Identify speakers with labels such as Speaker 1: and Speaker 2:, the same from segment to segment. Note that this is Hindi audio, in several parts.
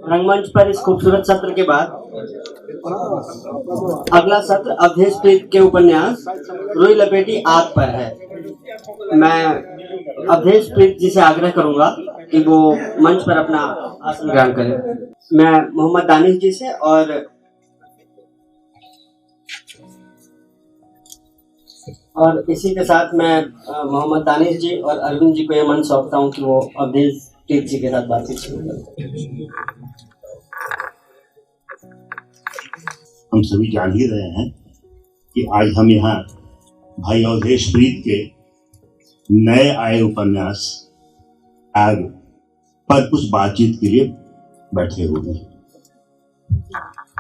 Speaker 1: रंगमंच पर इस खूबसूरत सत्र के बाद अगला सत्र अवधेश प्रीत के उपन्यास रुई लपेटी आग पर है। मैं अवधेश प्रीत जी से आग्रह करूंगा कि वो मंच पर अपना आसन ग्रहण करें। मैं मोहम्मद दानिश जी से और इसी के साथ मैं मोहम्मद दानिश जी और अरविंद जी को यह मंच सौंपता हूँ कि वो अवधेश प्रीत जी के साथ बातचीत शुरू करें।
Speaker 2: हम सभी जान ही रहे हैं कि आज हम यहाँ भाई अवधेश प्रीत के नए आए उपन्यास आग पर कुछ बातचीत के लिए बैठे हुए हैं।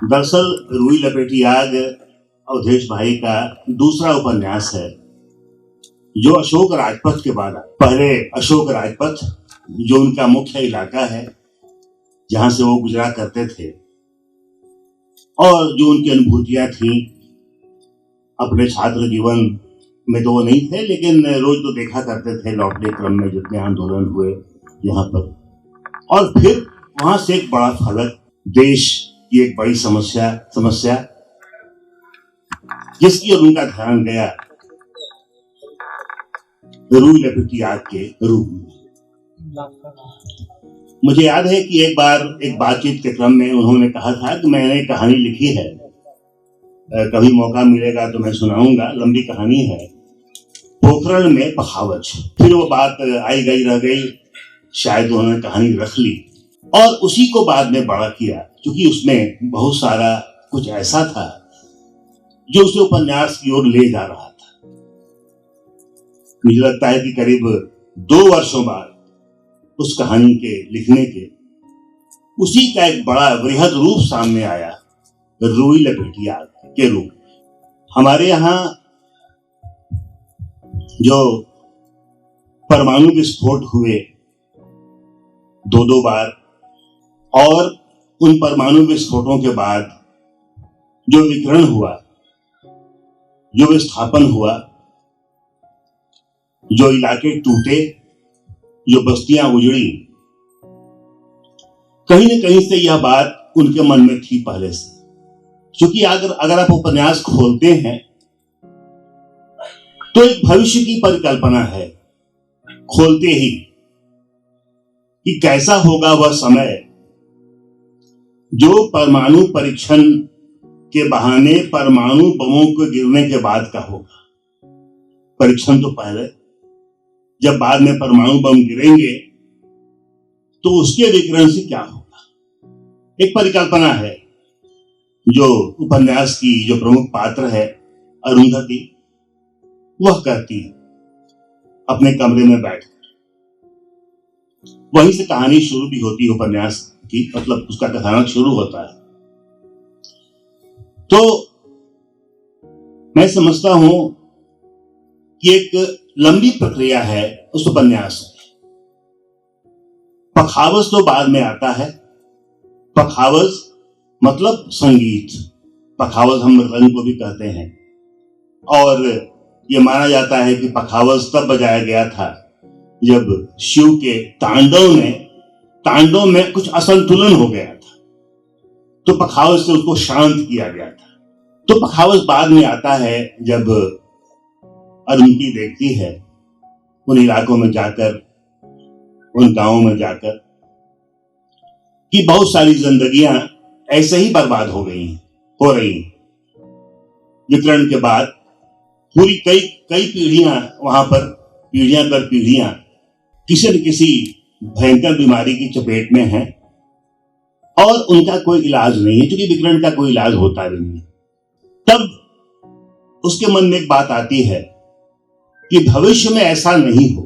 Speaker 2: दरअसल रुई लपेटी आग अवधेश भाई का दूसरा उपन्यास है जो अशोक राजपथ के बाद पहले अशोक राजपथ जो उनका मुख्य इलाका है जहां से वो गुजरा करते थे और जो उनकी अनुभूतियां थी अपने छात्र जीवन में तो वो नहीं थे, लेकिन रोज तो देखा करते थे लौटने क्रम में जितने आंदोलन हुए यहाँ पर, और फिर वहां से एक बड़ा फलक, देश की एक बड़ी समस्या जिसकी और उनका ध्यान गया रुई लपेटी आग के रूप में। मुझे याद है कि एक बार एक बातचीत के क्रम में उन्होंने कहा था कि मैंने कहानी लिखी है, कभी मौका मिलेगा तो मैं सुनाऊंगा, लंबी कहानी है, पोखरण में पखावज। फिर वो बात आई गई रह गई, शायद उन्होंने कहानी रख ली और उसी को बाद में बड़ा किया, क्योंकि उसमें बहुत सारा कुछ ऐसा था जो उसे उपन्यास की ओर ले जा रहा था। मुझे लगता है कि करीब 2 वर्षों बाद उस कहानी के लिखने के उसी का एक बड़ा वृहद रूप सामने आया, रुई लपेटी आग के रूप। हमारे यहाँ जो परमाणु विस्फोट हुए 2 बार और उन परमाणु विस्फोटों के बाद जो विकिरण हुआ, जो विस्थापन हुआ, जो इलाके टूटे, जो बस्तियां उजड़ी, कहीं न कहीं से यह बात उनके मन में थी पहले से। क्योंकि अगर आप उपन्यास खोलते हैं तो एक भविष्य की परिकल्पना है खोलते ही कि कैसा होगा वह समय जो परमाणु परीक्षण के बहाने परमाणु बमों के गिरने के बाद का होगा। परीक्षण तो पहले, जब बाद में परमाणु बम गिरेंगे तो उसके विकिरण से क्या होगा, एक परिकल्पना है जो उपन्यास की जो प्रमुख पात्र है अरुंधति, वह करती है अपने कमरे में बैठकर। वहीं से कहानी शुरू भी होती है उपन्यास की, मतलब उसका कथानक शुरू होता है। तो मैं समझता हूं कि एक लंबी प्रक्रिया है उस उपन्यास में। पखावज तो बाद में आता है। पखावज मतलब संगीत, पखावज हम मृदंग को भी कहते हैं, और यह माना जाता है कि पखावज तब बजाया गया था जब शिव के तांडव में कुछ असंतुलन हो गया था, तो पखावज से उसको शांत किया गया था। तो पखावज बाद में आता है जब अरुंधति देखती है उन इलाकों में जाकर, उन गांवों में जाकर, कि बहुत सारी जिंदगियां ऐसे ही बर्बाद हो रही हैं। विकिरण के बाद पूरी कई पीढ़ियां वहां पर, पीढ़ियां दर पीढ़ियां किसी न किसी भयंकर बीमारी की चपेट में हैं और उनका कोई इलाज नहीं है, क्योंकि विकिरण का कोई इलाज होता भी नहीं। तब उसके मन में एक बात आती है कि भविष्य में ऐसा नहीं हो,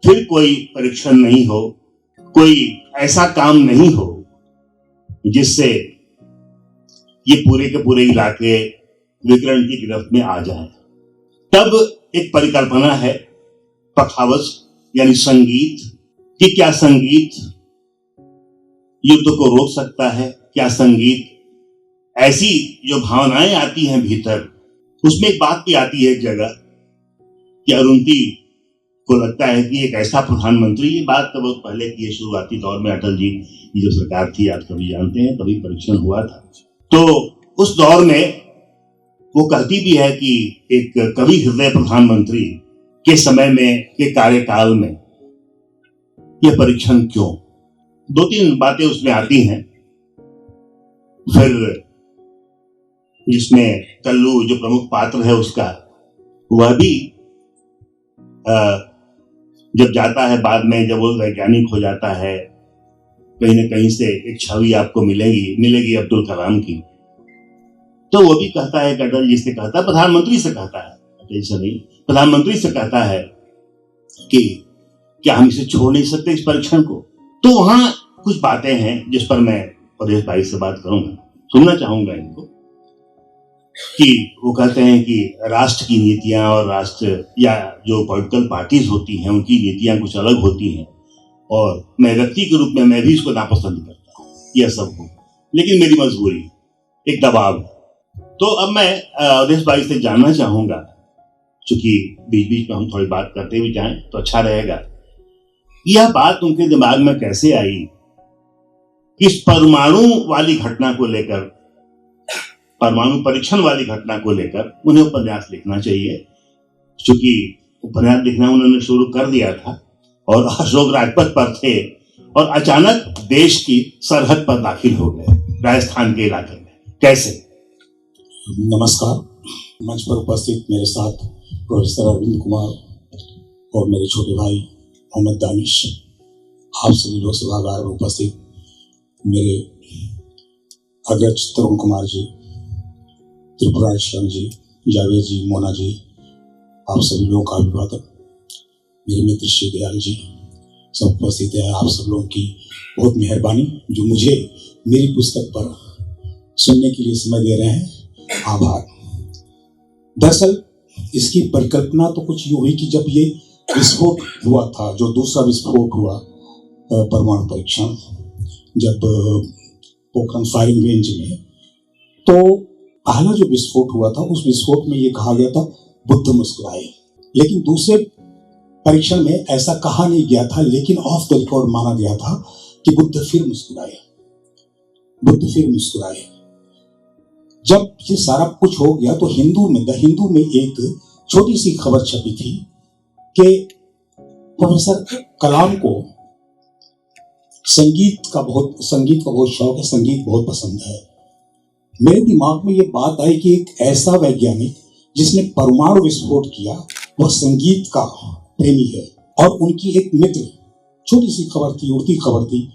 Speaker 2: फिर कोई परीक्षण नहीं हो, कोई ऐसा काम नहीं हो जिससे ये पूरे के पूरे इलाके विकिरण की गिरफ्त में आ जाए। तब एक परिकल्पना है पखावज यानी संगीत, कि क्या संगीत युद्ध को रोक सकता है, क्या संगीत ऐसी जो भावनाएं आती हैं भीतर। उसमें एक बात भी आती है एक जगह कि अरुंधति को लगता है कि एक ऐसा प्रधानमंत्री, ये बात तो बहुत पहले की है, शुरुआती दौर में अटल जी की जो सरकार थी, आप सभी जानते हैं, तभी परीक्षण हुआ था। तो उस दौर में वो कहती भी है कि एक कवि हृदय प्रधानमंत्री के समय में, के कार्यकाल में यह परीक्षण क्यों। 2-3 बातें उसमें आती हैं। फिर जिसमें कल्लू जो प्रमुख पात्र है उसका, वह भी जब जाता है बाद में, जब वो वैज्ञानिक हो जाता है, कहीं ना कहीं से एक छवि आपको मिलेगी अब्दुल कलाम की। तो वो भी कहता है कि अटल जी से कहता है, प्रधानमंत्री से कहता है, अटल जी से नहीं, प्रधानमंत्री से कहता है कि क्या हम इसे छोड़ नहीं सकते इस परीक्षण को। तो वहां कुछ बातें हैं जिस पर मैं अवधेश भाई से बात करूंगा, सुनना चाहूंगा इनको। कि वो कहते हैं कि राष्ट्र की नीतियां और राष्ट्र या जो पॉलिटिकल पार्टीज होती हैं उनकी नीतियां कुछ अलग होती हैं, और मैं व्यक्ति के रूप में मैं भी इसको नापसंद करता हूँ, यह सब हो, लेकिन मेरी मजबूरी, एक दबाव है। तो अब मैं अवधेश भाई से जानना चाहूंगा, चूंकि बीच बीच में हम थोड़ी बात करते भी जाएं तो अच्छा रहेगा, यह बात उनके दिमाग में कैसे आई कि इस परमाणु वाली घटना को लेकर, परमाणु परीक्षण वाली घटना को लेकर उन्हें उपन्यास लिखना चाहिए। चूंकि उपन्यास लिखना उन्होंने शुरू कर दिया था और अशोक राजपथ पर थे, और अचानक देश की सरहद पर दाखिल हो गए, राजस्थान के इलाके में। कैसे?
Speaker 3: नमस्कार। मंच पर उपस्थित मेरे साथ प्रोफेसर अरविंद कुमार और मेरे छोटे भाई मोहम्मद दानिश, आप सभी लोकसभा सभागार में उपस्थित मेरे अग्रज तरुण कुमार जी, त्रिपुरा जी, जावेद जी, मोना जी, आप सभी लोगों का अभिवादन। मेरे मित्र श्री दयाल जी सब उपस्थित हैं। आप सब लोगों की बहुत मेहरबानी जो मुझे मेरी पुस्तक पर सुनने के लिए समय दे रहे हैं, आभार। दरअसल इसकी परिकल्पना तो कुछ यूं हुई कि जब ये विस्फोट हुआ था, जो दूसरा विस्फोट हुआ परमाणु परीक्षण, जब पोखरण फायरिंग रेंज में, तो पहला जो विस्फोट हुआ था उस विस्फोट में ये कहा गया था बुद्ध मुस्कुराए, लेकिन दूसरे परीक्षण में ऐसा कहा नहीं गया था, लेकिन ऑफ द रिकॉर्ड माना गया था कि बुद्ध फिर मुस्कुराए, बुद्ध फिर मुस्कुराए। जब ये सारा कुछ हो गया तो द हिंदू में एक छोटी सी खबर छपी थी कि प्रोफेसर कलाम को संगीत का बहुत शौक है, संगीत बहुत पसंद है। मेरे दिमाग में ये बात आई कि एक ऐसा वैज्ञानिक जिसने परमाणु विस्फोट किया वह संगीत का प्रेमी है, और उनकी एक मित्र, छोटी सी खबर थी, उड़ती खबर थी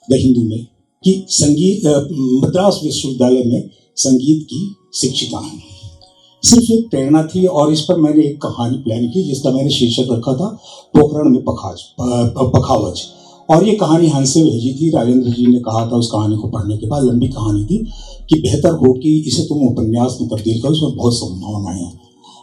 Speaker 3: द हिंदू में कि संगीत मद्रास विश्वविद्यालय में संगीत की शिक्षिका हैं। सिर्फ एक प्रेरणा थी, और इस पर मैंने एक कहानी प्लान की जिसका मैंने शीर्षक रखा था पोखरण में पखावज, और ये कहानी हंस से भेजी थी। राजेंद्र जी ने कहा था उस कहानी को पढ़ने के बाद, लंबी कहानी थी, कि बेहतर हो कि इसे तुम उपन्यास में तब्दील करो, इसमें बहुत संभावनाएं हैं।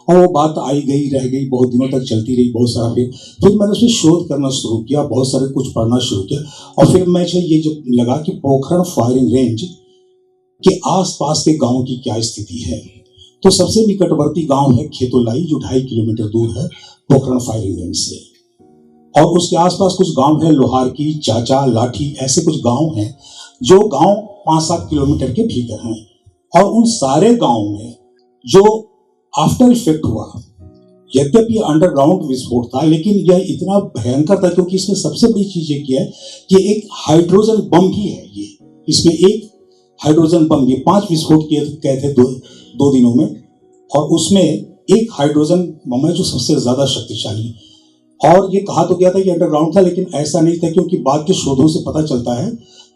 Speaker 3: और वो बात आई गई रह गई, बहुत दिनों तक चलती रही, बहुत सारा। फिर मैंने उसमें शोध करना शुरू किया, बहुत सारे कुछ पढ़ना शुरू किया, और फिर मुझे ये जब लगा कि पोखरण फायरिंग रेंज के आसपास के गांव की क्या स्थिति है, तो सबसे निकटवर्ती गांव है खेतोलाई, जो 2.5 किलोमीटर दूर है पोखरण फायरिंग रेंज से, और उसके आसपास कुछ गांव है, लोहार की, चाचा, लाठी, ऐसे कुछ गांव हैं जो गांव 5-7 किलोमीटर के भीतर हैं। और उन सारे गांव में जो आफ्टर इफेक्ट हुआ, यद्यपि अंडरग्राउंड विस्फोट था, लेकिन यह इतना भयंकर था क्योंकि इसमें सबसे बड़ी चीज ये की है कि एक हाइड्रोजन बम भी है। ये इसमें एक हाइड्रोजन बम, ये 5 विस्फोट किए थे दो दिनों में, और उसमें एक हाइड्रोजन बम है जो सबसे ज्यादा शक्तिशाली। और ये कहा तो गया था कि अंडरग्राउंड था, लेकिन ऐसा नहीं था, क्योंकि बाद के शोधों से पता चलता है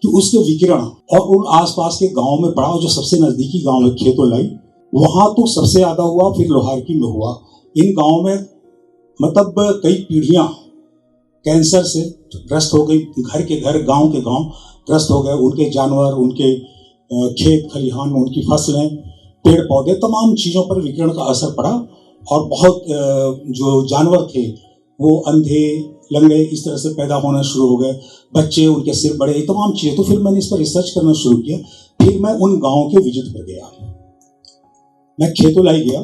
Speaker 3: कि उसके विकिरण और उन आसपास के गांव में पड़ा, जो सबसे नजदीकी गांव है खेतोलाई, वहां तो सबसे ज्यादा हुआ, फिर लोहारकी में हुआ। इन गांव में मतलब कई पीढ़ियां कैंसर से ग्रस्त हो गई, घर के घर, गांव के गांव ग्रस्त हो गए, उनके जानवर, उनके खेत खलिहान में उनकी फसलें, पेड़ पौधे, तमाम चीज़ों पर विकिरण का असर पड़ा, और बहुत जो जानवर थे वो अंधे, लंगड़े, इस तरह से पैदा होना शुरू हो गए, बच्चे, उनके सिर बड़े, तमाम चीज़ें। तो फिर मैंने इस पर रिसर्च करना शुरू किया। फिर मैं उन गाँव के विजिट पर गया, मैं खेतोलाई गया,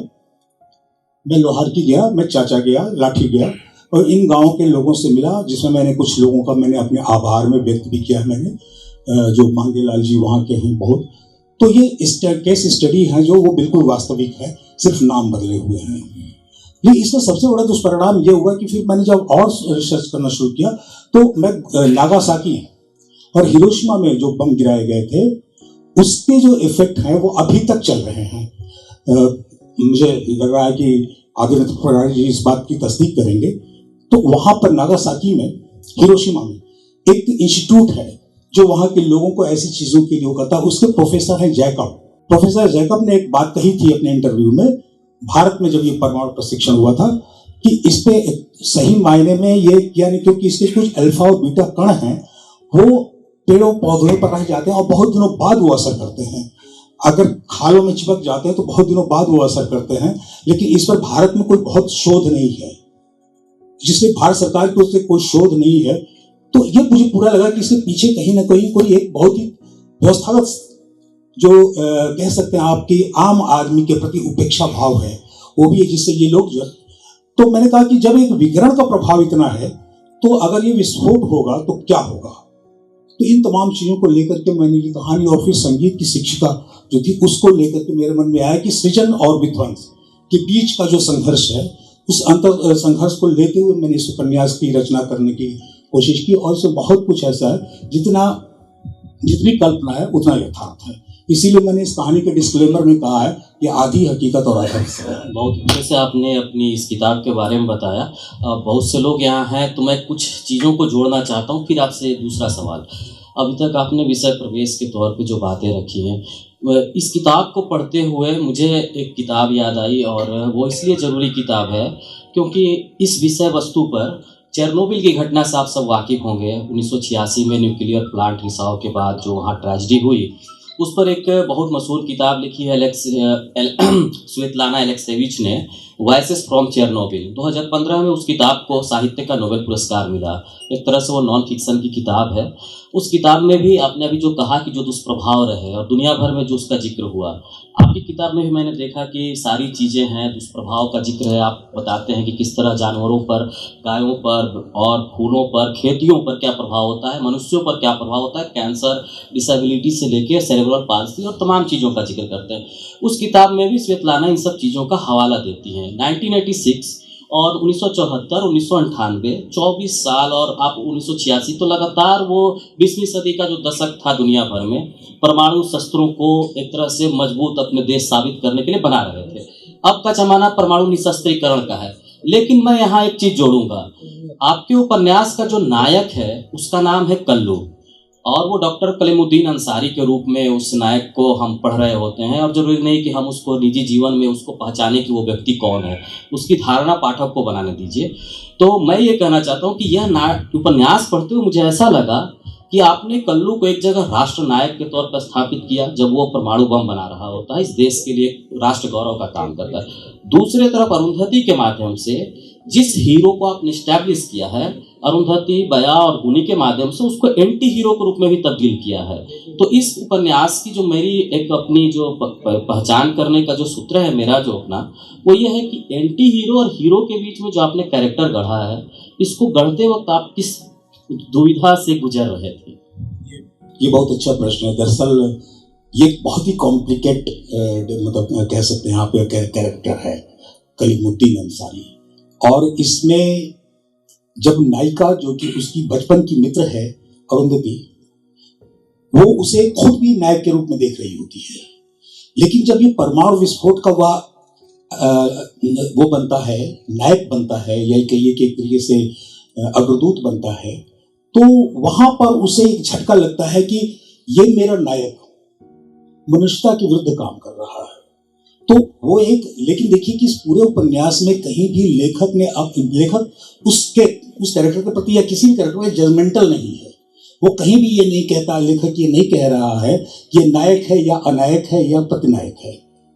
Speaker 3: मैं लोहारकी गया, मैं चाचा गया, लाठी गया, और इन गांव के लोगों से मिला, जिसमें मैंने कुछ लोगों का मैंने अपने आभार में व्यक्त भी किया है मैंने, जो मांगेलाल जी वहाँ के हैं बहुत। तो ये केस स्टडी है जो वो बिल्कुल वास्तविक है, सिर्फ नाम बदले हुए हैं। ये इसका सबसे बड़ा दुष्परिणाम ये हुआ कि फिर मैंने जब और रिसर्च करना शुरू किया तो मैं नागासाकी और हिरोशिमा में जो बम गिराए गए थे उसके जो इफेक्ट हैं वो अभी तक चल रहे हैं। मुझे लग रहा है कि आदित्य प्रकाश जी इस बात की तस्दीक करेंगे। तो वहां पर नागासाकी में, हिरोशिमा में एक इंस्टीट्यूट है जो वहां के लोगों को ऐसी चीजों के लिए करता है। उसके प्रोफेसर हैं जैकब। प्रोफेसर जैकब ने एक बात कही थी अपने इंटरव्यू में, भारत में जब ये परमाणु प्रशिक्षण हुआ था, कि इस पे सही मायने में ये यानी क्योंकि इसके कुछ अल्फा और बीटा कण हैं वो पेड़ों पौधों पर रह जाते हैं और बहुत दिनों बाद वो असर करते हैं। अगर खालों में चिपक जाते हैं तो बहुत दिनों बाद वो असर करते हैं, लेकिन इस पर भारत में कोई बहुत शोध नहीं है, जिससे भारत सरकार की ओर से कोई शोध नहीं है। तो ये मुझे पूरा लगा कि इसके पीछे कहीं ना कहीं कोई एक बहुत ही व्यवस्थागत जो कह सकते हैं आपकी आम आदमी के प्रति उपेक्षा भाव है वो भी है, जिससे ये लोग जो। तो मैंने कहा कि जब एक विकिरण का प्रभाव इतना है तो अगर ये विस्फोट होगा तो क्या होगा। तो इन तमाम चीज़ों को लेकर के मैंने ये कहानी, और फिर संगीत की शिक्षिका जो थी उसको लेकर के मेरे मन में आया कि सृजन और विध्वंस के बीच का जो संघर्ष है उस अंतर संघर्ष को लेते हुए मैंने इस उपन्यास की रचना करने की कोशिश की। और इसमें बहुत कुछ ऐसा है जितनी कल्पना है उतना यथार्थ है। इसीलिए मैंने इस कहानी के डिस्क्लेमर में कहा है कि आधी हकीकत और आधा हिस्सा है।
Speaker 4: बहुत अच्छे से आपने अपनी इस किताब के बारे में बताया। बहुत से लोग यहाँ हैं तो मैं कुछ चीज़ों को जोड़ना चाहता हूँ, फिर आपसे दूसरा सवाल। अभी तक आपने विषय प्रवेश के तौर पे जो बातें रखी हैं, इस किताब को पढ़ते हुए मुझे एक किताब याद आई, और वो इसलिए ज़रूरी किताब है क्योंकि इस विषय वस्तु पर चेरनोबिल की घटना से आप सब वाकिफ़ होंगे। 1986 में न्यूक्लियर प्लांट रिसाव के बाद जो वहाँ ट्रेजेडी हुई, उस पर एक बहुत मशहूर किताब लिखी है स्वेतलाना एलेक्सेविच ने, वॉइसेस फ्रॉम चेरनोबिल। 2015 में उस किताब को साहित्य का नोबेल पुरस्कार मिला। एक तरह से वो नॉन फिक्शन की किताब है। उस किताब में भी आपने अभी जो कहा कि जो दुष्प्रभाव रहे और दुनिया भर में जो उसका जिक्र हुआ, आपकी किताब में भी मैंने देखा कि सारी चीज़ें हैं, दुष्प्रभाव का जिक्र है। आप बताते हैं कि किस तरह जानवरों पर, गायों पर और फूलों पर, खेतियों पर क्या प्रभाव होता है, मनुष्यों पर क्या प्रभाव होता है, कैंसर, डिसेबिलिटी से लेकर सेरेब्रल पाल्सी और तमाम चीज़ों का जिक्र करते हैं। उस किताब में भी स्वेतलाना इन सब चीज़ों का हवाला देती हैं। 1986 और 1974, 1998, 24 साल और आप 1986, तो लगातार वो 20वीं सदी का जो दशक था दुनिया भर में परमाणु शस्त्रों को एक तरह से मजबूत अपने देश साबित करने के लिए बना रहे थे। अब का जमाना परमाणु निशस्त्रीकरण का है। लेकिन मैं यहाँ एक चीज़ जोड़ूंगा, आपके उपन्यास का जो नायक है उसका नाम है कल्लू, और वो डॉक्टर कलीमुद्दीन अंसारी के रूप में उस नायक को हम पढ़ रहे होते हैं। और जरूरी नहीं कि हम उसको निजी जीवन में उसको पहचाने कि वो व्यक्ति कौन है, उसकी धारणा पाठक को बनाने दीजिए। तो मैं ये कहना चाहता हूँ कि यह उपन्यास पढ़ते हुए मुझे ऐसा लगा कि आपने कल्लू को एक जगह राष्ट्र नायक के तौर पर स्थापित किया जब वो परमाणु बम बना रहा होता है, इस देश के लिए राष्ट्र गौरव का काम करता है। दूसरी तरफ अरुंधति के माध्यम से जिस हीरो को आपने स्टैब्लिश किया है, अरुंधति, बया और गुनी के माध्यम से उसको एंटी हीरो के रूप में भी तब्दील किया है। तो इस उपन्यास की जो मेरी एक अपनी जो पहचान करने का जो सूत्र है मेरा जो अपना, वो ये है कि एंटी हीरो और हीरो के बीच में जो आपने कैरेक्टर गढ़ा है, इसको गढ़ते वक्त आप किस दुविधा से गुजर रहे थे?
Speaker 3: ये बहुत अच्छा प्रश्न है। दरअसल ये बहुत ही कॉम्प्लिकेट मतलब कह सकते हैं यहाँ पे कैरेक्टर है कलीमुद्दीन अंसारी, और इसमें जब नायिका जो कि उसकी बचपन की मित्र है अरुंधति, वो उसे खुद भी नायक के रूप में देख रही होती है, लेकिन जब ये परमाणु विस्फोट का वो बनता है, नायक बनता है, या कहिए कि एक तरीके से अग्रदूत बनता है, तो वहां पर उसे एक झटका लगता है कि ये मेरा नायक मनुष्यता के विरुद्ध काम कर रहा है। तो वो एक, लेकिन देखिए कि इस पूरे उपन्यास में कहीं भी लेखक उस कैरेक्टर के प्रति या किसी भी कैरेक्टर में जजमेंटल नहीं है। वो कहीं भी ये नहीं कहता, लेखक ये नहीं कह रहा है कि ये नायक है या अनायक है या प्रतिनायक है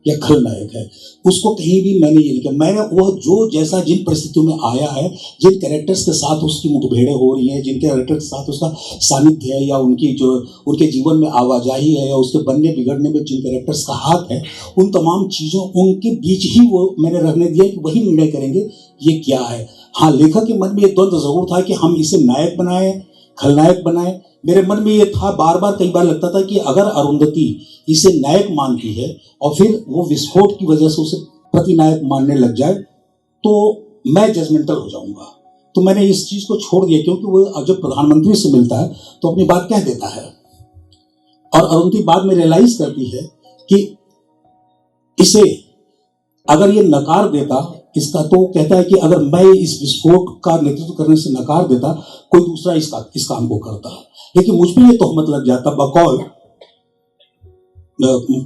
Speaker 3: या खलनायक है। उसको कहीं भी मैंने ये नहीं कहा। मैंने वह जो जैसा जिन परिस्थितियों में आया है, जिन कैरेक्टर्स के साथ उसकी मुठभेड़ें हो रही हैं, जिन कैरेक्टर के साथ उसका सानिध्य है, या उनकी जो उनके जीवन में आवाजाही है, या उसके बनने बिगड़ने में जिन कैरेक्टर्स का हाथ है, उन तमाम चीज़ों उनके बीच ही वो मैंने रखने दिया कि वही निर्णय करेंगे ये क्या है। हाँ, लेखक के मन में ये द्वंद्व जरूर था कि हम इसे नायक बनाए, खलनायक बनाए। मेरे मन में ये था, बार बार कई बार लगता था कि अगर अरुंधति इसे नायक मानती है और फिर वो विस्फोट की वजह से उसे प्रतिनायक मानने लग जाए तो मैं जजमेंटल हो जाऊंगा। तो मैंने इस चीज को छोड़ दिया, क्योंकि वो जब प्रधानमंत्री से मिलता है तो अपनी बात कह देता है और अरुंधति बाद में रियलाइज करती है कि इसे अगर ये नकार देता इसका, तो कहता है कि अगर मैं इस विस्फोट का नेतृत्व करने से नकार देता, कोई दूसरा इस काम को करता। लेकिन मुझ पर ये तोहमत लग जाता बकौल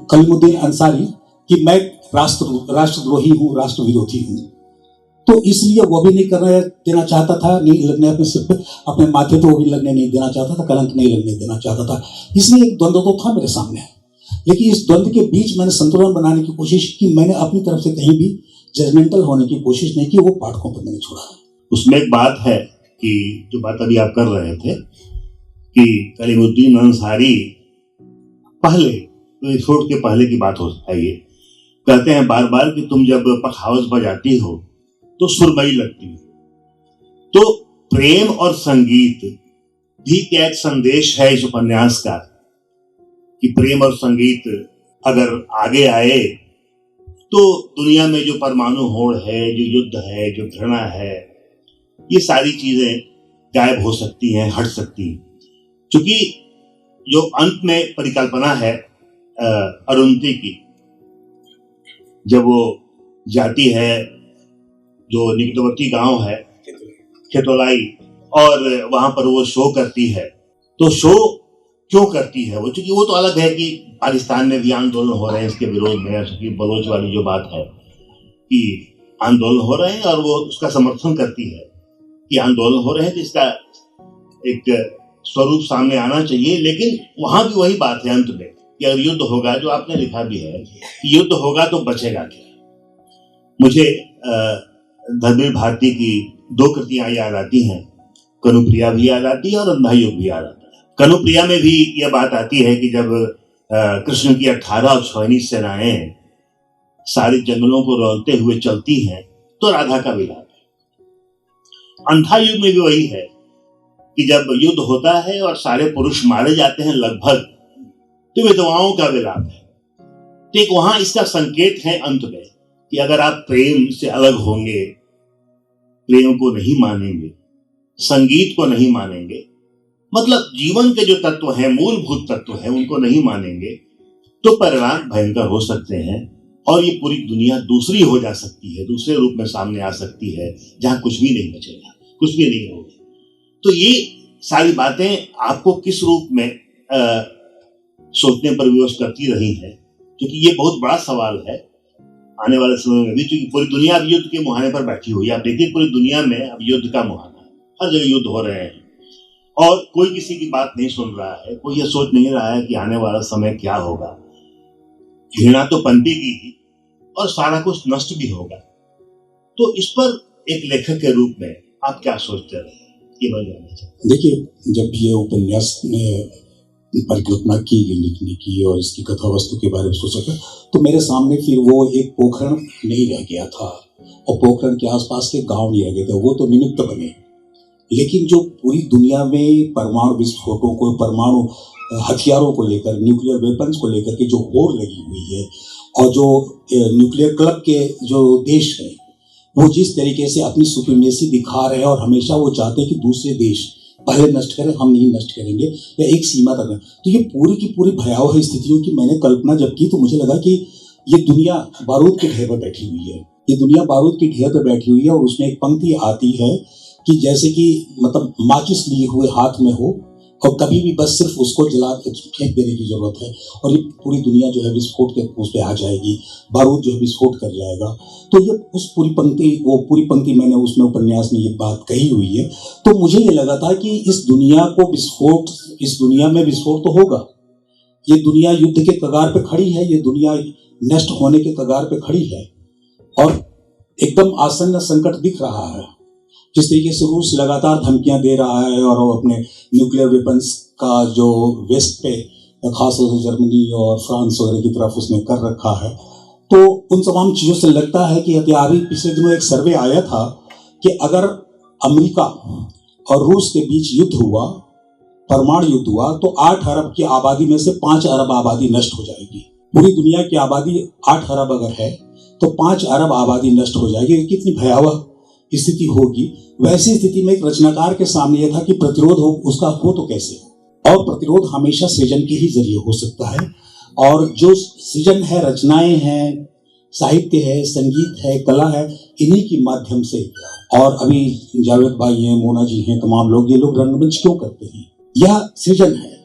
Speaker 3: कलीमुद्दीन अंसारी कि मैं राष्ट्रद्रोही हूँ, राष्ट्र विरोधी हूँ। तो इसलिए वो भी नहीं करने देना चाहता था, नहीं लगने अपने सिर पे, अपने माथे पे वो भी लगने नहीं देना चाहता था, कलंक नहीं लगने देना चाहता था। इसलिए एक द्वंद्व तो था मेरे सामने, लेकिन इस द्वंद्व के बीच मैंने संतुलन बनाने की कोशिश की। मैंने अपनी तरफ से कहीं भी जजमेंटल होने की कोशिश नहीं की, वो पाठकों पर मैंने छोड़ा।
Speaker 2: उसमें एक बात है कि जो बात अभी आप कर रहे थे कि कलीमुद्दीन अंसारी पहले, विस्फोट के पहले की बात है, ये कहते हैं बार बार कि तुम जब पखावज बजाती हो तो सुरमई लगती है। तो प्रेम और संगीत भी क्या एक संदेश है इस उपन्यास का कि प्रेम और संगीत अगर आगे आए तो दुनिया में जो परमाणु होड़ है, जो युद्ध है, जो घृणा है, ये सारी चीजें गायब हो सकती हैं, हट सकती हैं। क्योंकि जो अंत में परिकल्पना है अरुंधति की, जब वो जाती है जो निकटवर्ती गांव है खेतोलाई, और वहां पर वो शो करती है, तो शो क्यों करती है वो? क्योंकि वो तो अलग है कि पाकिस्तान में भी आंदोलन हो रहे हैं इसके विरोध में, बलोच वाली जो बात है कि आंदोलन हो रहे हैं और वो उसका समर्थन करती है कि आंदोलन हो रहे हैं, तो इसका एक स्वरूप सामने आना चाहिए। लेकिन वहां भी वही बात है अंत में कि अगर युद्ध होगा, जो आपने लिखा भी है कि युद्ध होगा तो बचेगा क्या। मुझे धर्मवीर भारती की 2 कृतियां याद आती हैं, कनुप्रिया भी याद आती है और अंधा युग भी याद आता है। कनुप्रिया में भी यह बात आती है कि जब कृष्ण की 18 अक्षौहिणी सेनाएं सारे जंगलों को रौंदते हुए चलती हैं तो राधा का विलाप है। अंधा युग में भी वही है कि जब युद्ध होता है और सारे पुरुष मारे जाते हैं लगभग, तो विधवाओं का विलाप है। तो एक वहां इसका संकेत है अंत में कि अगर आप प्रेम से अलग होंगे, प्रेम को नहीं मानेंगे, संगीत को नहीं मानेंगे, मतलब जीवन के जो तत्व हैं, मूलभूत तत्व हैं, उनको नहीं मानेंगे, तो परिणाम भयंकर हो सकते हैं और ये पूरी दुनिया दूसरी हो जा सकती है, दूसरे रूप में सामने आ सकती है, जहां कुछ भी नहीं बचेगा, कुछ भी नहीं होगा। तो ये सारी बातें आपको किस रूप में सोचने पर विवश करती रही हैं, क्योंकि ये बहुत बड़ा सवाल है आने वाले समय में भी, क्योंकि पूरी दुनिया अब युद्ध के मुहाने पर बैठी हुई है। आप देखिए पूरी दुनिया में अब युद्ध का मुहाना है, हर जगह युद्ध हो रहे हैं और कोई किसी की बात नहीं सुन रहा है, कोई ये सोच नहीं रहा है कि आने वाला समय क्या होगा। घृणा तो पनपेगी ही और सारा कुछ नष्ट भी होगा। तो इस पर एक लेखक के रूप में आप क्या सोचते रहे, ये मैं जानना चाहता हूं।
Speaker 3: देखिए, जब ये उपन्यास में परिकल्पना की गई लिखने की और इसकी कथा वस्तु के बारे में सोचा तो मेरे सामने फिर वो एक पोखरण नहीं रह गया था और पोखरण के आसपास के गांव नहीं रह गए थे, वो तो निमित्त बने। लेकिन जो पूरी दुनिया में परमाणु विस्फोटों को, परमाणु हथियारों को लेकर, न्यूक्लियर वेपन्स को लेकर के जो होड़ लगी हुई है और जो न्यूक्लियर क्लब के जो देश हैं वो जिस तरीके से अपनी सुप्रीमेसी दिखा रहे हैं और हमेशा वो चाहते हैं कि दूसरे देश पहले नष्ट करें, हम नहीं नष्ट करेंगे या एक सीमा तक। तो ये पूरी की पूरी भयावह स्थितियों की मैंने कल्पना जब की तो मुझे लगा कि ये दुनिया बारूद के ढेर पर बैठी हुई है, ये दुनिया बारूद के ढेर पर बैठी हुई है। और उसमें एक पंक्ति आती है कि जैसे कि मतलब माचिस लिए हुए हाथ में हो और कभी भी बस सिर्फ उसको जला फेंक देने की जरूरत है और ये पूरी दुनिया जो है विस्फोट के उस पर आ जाएगी, बारूद जो है विस्फोट कर जाएगा। तो ये उस पूरी पंक्ति मैंने उसमें उपन्यास में ये बात कही हुई है। तो मुझे ये लगा था कि इस दुनिया में विस्फोट तो होगा, ये दुनिया युद्ध के कगार पे खड़ी है, ये दुनिया नष्ट होने के कगार पे खड़ी है और एकदम आसन्न संकट दिख रहा है। जिस तरीके से रूस लगातार धमकियां दे रहा है और वो अपने न्यूक्लियर वेपन्स का जो वेस्ट पे खासतौर से जर्मनी और फ्रांस वगैरह की तरफ उसने कर रखा है, तो उन तमाम चीज़ों से लगता है कि अभी पिछले दिनों एक सर्वे आया था कि अगर अमेरिका और रूस के बीच युद्ध हुआ, परमाणु युद्ध हुआ, तो 8 अरब की आबादी में से 5 अरब आबादी नष्ट हो जाएगी। पूरी दुनिया की आबादी 8 अरब अगर है तो 5 अरब आबादी नष्ट हो जाएगी। कितनी भयावह स्थिति होगी। वैसी स्थिति में एक रचनाकार के सामने यह था कि प्रतिरोध हो, उसका हो तो कैसे, और प्रतिरोध हमेशा सृजन के ही जरिए हो सकता है। और जो सृजन है, रचनाएं हैं, साहित्य है, संगीत है, कला है, इन्हीं के माध्यम से। और अभी जावेद भाई हैं, मोना जी हैं, तमाम लोग, ये लोग रंगमंच क्यों करते हैं? यह सृजन है।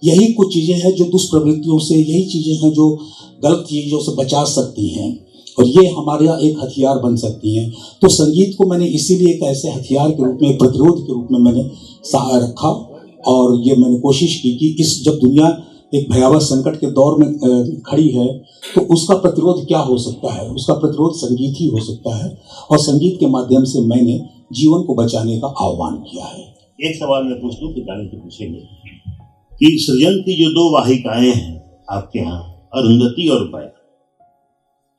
Speaker 3: यही कुछ चीजें हैं जो दुष्प्रवृत्तियों से, यही चीजें हैं जो गलत चीजों से बचा सकती हैं, और ये हमारा एक हथियार बन सकती हैं। तो संगीत को मैंने इसीलिए एक ऐसे हथियार के रूप में, प्रतिरोध के रूप में मैंने रखा। और ये मैंने कोशिश की कि इस जब दुनिया एक भयावह संकट के दौर में खड़ी है, तो उसका प्रतिरोध क्या हो सकता है? उसका प्रतिरोध संगीत ही हो सकता है। और संगीत के माध्यम से मैंने जीवन को बचाने का आह्वान किया है।
Speaker 2: एक सवाल मैं पूछ लूं, पिताजी से पूछेंगे कि सृजन की जो 2 वाहिकाएं हैं आपके यहाँ, अरुंधति और बया,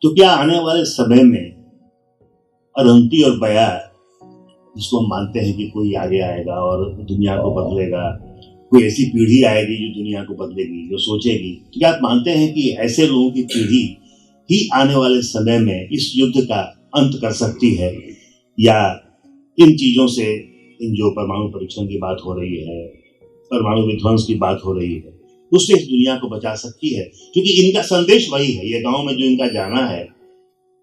Speaker 2: तो क्या आने वाले समय में अरुंधति और बया, जिसको हम मानते हैं कि कोई आगे आएगा और दुनिया को बदलेगा, कोई ऐसी पीढ़ी आएगी जो दुनिया को बदलेगी, जो सोचेगी, तो क्या आप मानते हैं कि ऐसे लोगों की पीढ़ी ही आने वाले समय में इस युद्ध का अंत कर सकती है? या इन चीजों से, इन जो परमाणु परीक्षण की बात हो रही है, परमाणु विध्वंस की बात हो रही है, उससे इस दुनिया को बचा सकती है? क्योंकि इनका संदेश वही है, ये गांव में जो इनका जाना है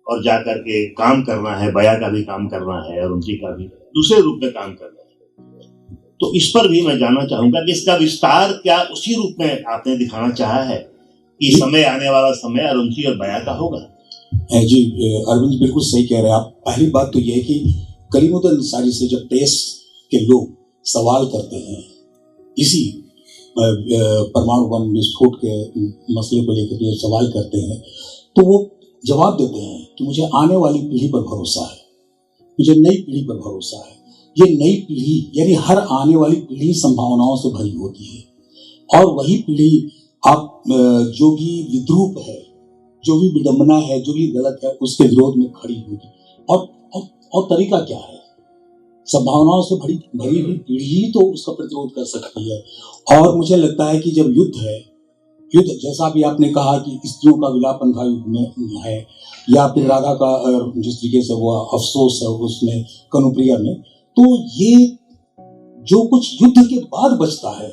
Speaker 2: और जा करके काम करना है, बया का भी काम करना है और उनकी का भी दूसरे रूप में काम करना है। तो इस पर भी मैं जानना चाहूंगा कि इसका विस्तार क्या उसी रूप में आपने दिखाना चाहा है कि समय आने वाला समय अरुंधति और बया का होगा?
Speaker 3: जी अरविंद बिल्कुल सही कह रहे हैं आप। पहली बात तो यह है कि कलीमुद्दीन अंसारी से जब प्रेस के लोग सवाल करते हैं इसी परमाणु बम विस्फोट के मसले को लेकर के सवाल करते हैं, तो वो जवाब देते हैं कि मुझे आने वाली पीढ़ी पर भरोसा है, मुझे नई पीढ़ी पर भरोसा है। ये नई पीढ़ी यानी हर आने वाली पीढ़ी संभावनाओं से भरी होती है, और वही पीढ़ी आप जो भी विद्रूप है, जो भी विडंबना है, जो भी गलत है, उसके विरोध में खड़ी होगी। और तरीका क्या है? संभावनाओं से भरी हुई पीढ़ी ही तो उसका प्रतिरोध कर सकती है। और मुझे लगता है कि जब युद्ध है, युद्ध जैसा भी आपने कहा कि स्त्रियों का विलापन था युद्ध में है, या फिर राधा का जिस तरीके से वो अफसोस है उसमें कनुप्रिया में, तो ये जो कुछ युद्ध के बाद बचता है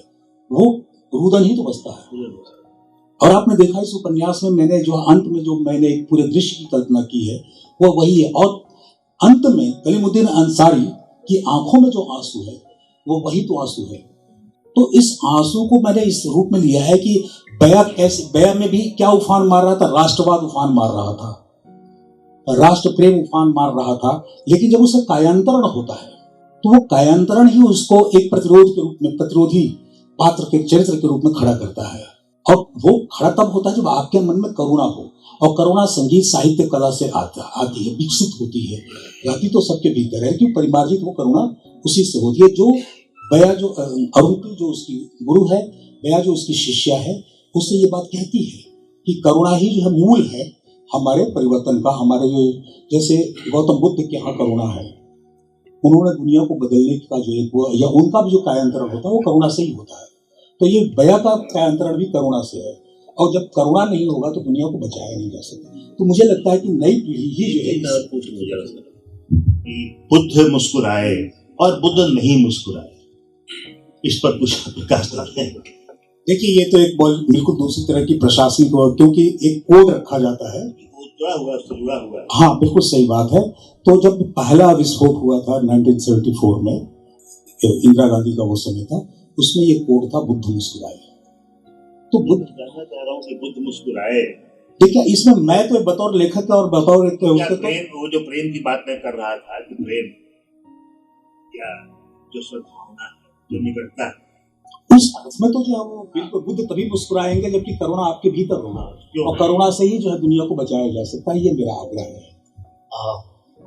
Speaker 3: वो रुदन ही तो बचता है। और आपने देखा इस उपन्यास में मैंने जो अंत में जो मैंने एक पूरे दृश्य की कल्पना की है वो वही है। और अंत में कलीमुद्दीन अंसारी की आंखों में जो आंसू है वो वही तो आंसू है। तो इस आंसू को मैंने इस रूप में लिया है कि बया में भी क्या उफान मार रहा था? राष्ट्रवाद उफान मार रहा था, राष्ट्र प्रेम उफान मार रहा था। लेकिन जब उसका कायांतरण होता है तो वो कायांतरण ही उसको एक प्रतिरोध के रूप में, प्रतिरोधी पात्र के चरित्र के रूप में खड़ा करता है। और वो खड़ा तब होता है जब आपके मन में करुणा हो, और करुणा संगीत साहित्य कला से आती है, विकसित होती है। रहती तो सबके भीतर है, क्यों परिमार्जित वो करुणा उसी से होती है। जो बया, जो अरुंधति जो उसकी गुरु है, बया जो उसकी शिष्या है, उससे ये बात कहती है कि करुणा ही जो है मूल है हमारे परिवर्तन का। हमारे जो जैसे गौतम बुद्ध के यहाँ करुणा है, उन्होंने दुनिया को बदलने का जो एक वो, या उनका भी जो कायांतरण होता है वो करुणा से ही होता है। तो ये बया का कायांतरण भी करुणा से है, और जब करुणा नहीं होगा तो दुनिया को बचाया नहीं जा सकता। तो मुझे लगता है कि नई पीढ़ी ही जो है,
Speaker 2: बुद्ध मुस्कुराए और बुद्ध नहीं मुस्कुराए, इस पर कुछ प्रकाश डालते हैं।
Speaker 3: देखिए ये तो एक बिल्कुल दूसरी तरह की प्रशासनिक, क्योंकि एक कोड रखा जाता है,
Speaker 2: जुड़ा हुआ।
Speaker 3: हाँ बिल्कुल सही बात है। तो जब पहला विस्फोट हुआ था 1974 में, इंदिरा गांधी का वो समय था, उसमें ये कोड था बुद्ध मुस्कुराए। तो बुद्ध
Speaker 2: जानना चाह रहा हूँ कि बुद्ध मुस्कुराए,
Speaker 3: देखिए इसमें मैं तो बतौर लेखक और बतौर
Speaker 2: वो जो प्रेम की बात मैं कर रहा था कि प्रेम क्या जो सद्भावना है, जो निकटता है,
Speaker 3: उस अर्थ में तो जो है वो बिल्कुल बुद्ध तभी मुस्कुराएंगे जबकि करुणा आपके भीतर होगा, और करुणा से ही जो है दुनिया को बचाया जा सकता है। ये मेरा आग्रह है।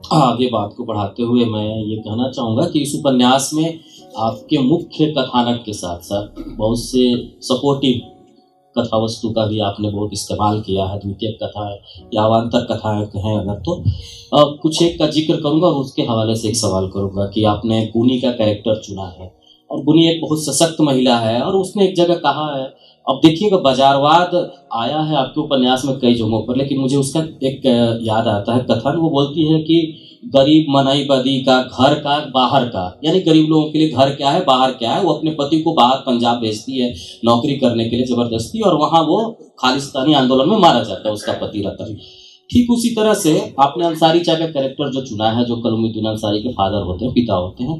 Speaker 4: आगे बात को बढ़ाते हुए मैं ये कहना चाहूँगा कि इस उपन्यास में आपके मुख्य कथानक के साथ साथ बहुत से सपोर्टिव कथा वस्तु का भी आपने बहुत इस्तेमाल किया है, द्वितीय कथाएं या अवान्तर कथाएं कहें अगर तो कुछ एक का जिक्र करूंगा और उसके हवाले से एक सवाल करूंगा कि आपने गुनी का कैरेक्टर चुना है और गुनी एक बहुत सशक्त महिला है और उसने एक जगह कहा है, अब देखिएगा बाजारवाद आया है आपके उपन्यास में कई जगहों पर, लेकिन मुझे उसका एक याद आता है कथन। वो बोलती है कि गरीब मनाई बदी का घर का बाहर का, यानी गरीब लोगों के लिए घर क्या है बाहर क्या है। वो अपने पति को बाहर पंजाब भेजती है नौकरी करने के लिए जबरदस्ती, और वहां वो खालिस्तानी आंदोलन में मारा जाता है उसका पति रतन। ठीक उसी तरह से आपने अंसारी चा का कैरेक्टर जो चुना है, जो कलमुद्दीन अंसारी के फादर होते हैं, पिता होते हैं,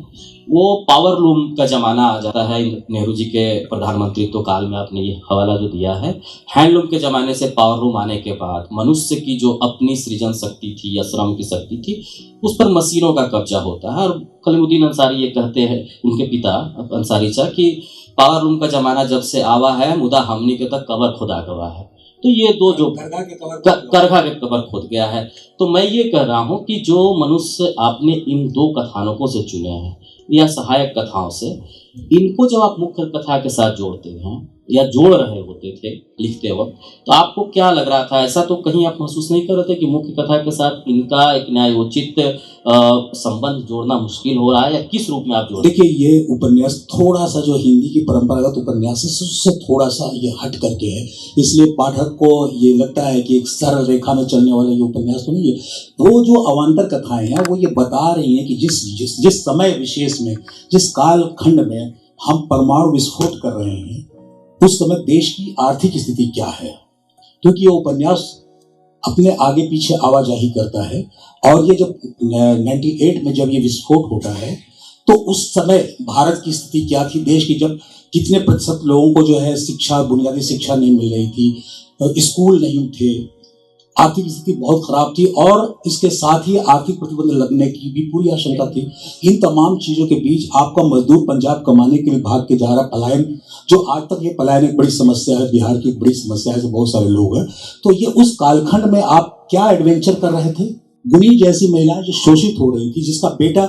Speaker 4: वो पावर लूम का जमाना आ जाता है नेहरू जी के प्रधानमंत्रित्व काल में। आपने ये हवाला जो दिया है, हैंडलूम के जमाने से पावर लूम आने के बाद मनुष्य की जो अपनी सृजन शक्ति थी या श्रम की शक्ति थी, उस पर मशीनों का कब्जा होता है। और कलमुद्दीन अंसारी ये कहते हैं, उनके पिता अंसारी चा, कि पावर लूम का जमाना जब से आवा है मुदा हमनी के तक कबर खुदा गवा है। तो ये दो जो करघा के कबर खोद गया है। तो मैं ये कह रहा हूँ कि जो मनुष्य आपने इन दो कथानकों से चुने हैं या सहायक कथाओं से, इनको जब आप मुख्य कथा के साथ जोड़ते हैं या जोड़ रहे होते थे लिखते वक्त, तो आपको क्या लग रहा था? ऐसा तो कहीं आप महसूस नहीं कर रहे थे कि मुख्य कथा के साथ इनका एक न्यायोचित संबंध जोड़ना मुश्किल हो रहा है, या किस रूप में आप जोड़?
Speaker 3: देखिए, ये उपन्यास थोड़ा सा जो हिंदी की परंपरागत उपन्यास है उससे थोड़ा सा ये हट करके है, इसलिए पाठक को ये लगता है कि एक सरल रेखा में चलने वाला ये उपन्यास तो नहीं है। वो जो अवान्तर कथाएं हैं वो ये बता रही हैं कि जिस समय विशेष में, जिस काल खंड में हम परमाणु विस्फोट कर रहे हैं, उस समय देश की आर्थिक स्थिति क्या है, क्योंकि ये उपन्यास अपने आगे पीछे आवाजाही करता है। और ये जब 98 में जब ये विस्फोट होता है तो उस समय भारत की स्थिति क्या थी, देश की जब कितने प्रतिशत लोगों को जो है शिक्षा, बुनियादी शिक्षा नहीं मिल रही थी, स्कूल नहीं थे, आर्थिक स्थिति बहुत खराब थी, और इसके साथ ही आर्थिक प्रतिबंध लगने की भी पूरी आशंका थी। इन तमाम चीज़ों के बीच आपका मजदूर पंजाब कमाने के लिए भाग के जा रहा पलायन, जो आज तक ये पलायन एक बड़ी समस्या है, बिहार की एक बड़ी समस्या है, जो बहुत सारे लोग हैं। तो ये उस कालखंड में आप क्या एडवेंचर कर रहे थे? गुनी जैसी महिला जो शोषित हो रही थी, जिसका बेटा